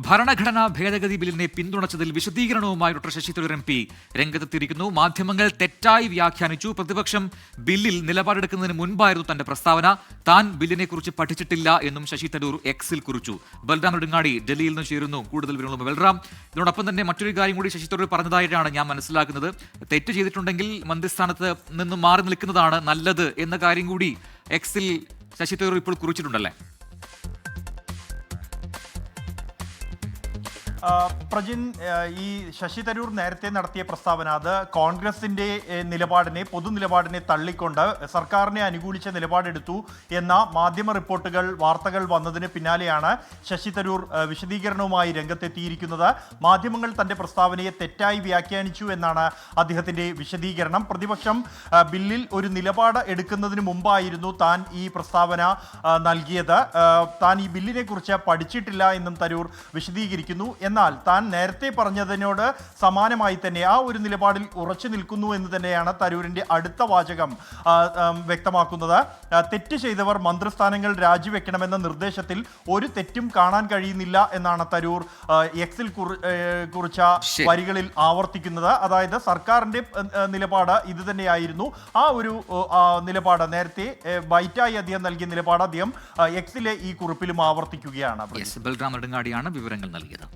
ഭരണഘടനാ ഭേദഗതി ബില്ലിനെ പിന്തുണച്ചതിൽ വിശദീകരണവുമായി doctor Shashi Tharoor M P രംഗത്തെത്തിയിരിക്കുന്നു. മാധ്യമങ്ങൾ തെറ്റായി വ്യാഖ്യാനിച്ചു. പ്രതിപക്ഷം ബില്ലിൽ നിലപാടെടുക്കുന്നതിന് മുൻപായിരുന്നു തന്റെ പ്രസ്താവന. താൻ ബില്ലിനെക്കുറിച്ച് പഠിച്ചിട്ടില്ല എന്നും ശശി തരൂർ എക്സിൽ കുറിച്ചു. ബൽറാം നെടുങ്ങാടി ഡൽഹിയിൽ നിന്ന് ചേരുന്നു. കൂടുതൽ വിവരങ്ങളും ബൽറാം. ഇതിനോടൊപ്പം തന്നെ മറ്റൊരു കാര്യം കൂടി ശശി തരൂർ പറഞ്ഞതായിട്ടാണ് ഞാൻ മനസ്സിലാക്കുന്നത്. തെറ്റ് ചെയ്തിട്ടുണ്ടെങ്കിൽ മന്ത്രിസ്ഥാനത്ത് നിന്ന് മാറി നിൽക്കുന്നതാണ് നല്ലത് എന്ന കാര്യം കൂടി എക്സിൽ ശശി തരൂർ ഇപ്പോൾ കുറിച്ചിട്ടുണ്ടല്ലേ? പ്രജിൻ, ഈ ശശി തരൂർ നേരത്തെ നടത്തിയ പ്രസ്താവന അത് കോൺഗ്രസിന്റെ നിലപാടിനെ പൊതുനിലപാടിനെ തള്ളിക്കൊണ്ട് സർക്കാരിനെ അനുകൂലിച്ച നിലപാടെടുത്തു എന്ന മാധ്യമ റിപ്പോർട്ടുകൾ വാർത്തകൾ വന്നതിന് പിന്നാലെയാണ് ശശി തരൂർ വിശദീകരണവുമായി രംഗത്തെത്തിയിരിക്കുന്നത്. മാധ്യമങ്ങൾ തന്റെ പ്രസ്താവനയെ തെറ്റായി വ്യാഖ്യാനിച്ചു എന്നാണ് അദ്ദേഹത്തിന്റെ വിശദീകരണം. പ്രതിപക്ഷം ബില്ലിൽ ഒരു നിലപാട് എടുക്കുന്നതിന് മുമ്പായിരുന്നു താൻ ഈ പ്രസ്താവന നൽകിയത്. താൻ ഈ ബില്ലിനെ കുറിച്ച് പഠിച്ചിട്ടില്ല എന്നും തരൂർ വിശദീകരിക്കുന്നു. എന്നാൽ താൻ നേരത്തെ പറഞ്ഞതിനോട് സമാനമായി തന്നെ ആ ഒരു നിലപാടിൽ ഉറച്ചു നിൽക്കുന്നു എന്ന് തന്നെയാണ് തരൂരിന്റെ അടുത്ത വാചകം വ്യക്തമാക്കുന്നത്. തെറ്റ് ചെയ്തവർ മന്ത്രിസ്ഥാനങ്ങൾ രാജിവെക്കണമെന്ന നിർദ്ദേശത്തിൽ ഒരു തെറ്റും കാണാൻ കഴിയുന്നില്ല എന്നാണ് തരൂർ എക്സിൽ കുറിച്ച വരികളിൽ ആവർത്തിക്കുന്നത്. അതായത് സർക്കാരിന്റെ നിലപാട് ഇത് തന്നെയായിരുന്നു. ആ ഒരു നിലപാട് നേരത്തെ ബൈറ്റായി അദ്ദേഹം നൽകിയ നിലപാട് അദ്ദേഹം എക്സിലെ ഈ കുറിപ്പിലും ആവർത്തിക്കുകയാണ്. ബൽറാം നെടുങ്ങാടിയാണ് വിവരങ്ങൾ നൽകിയത്.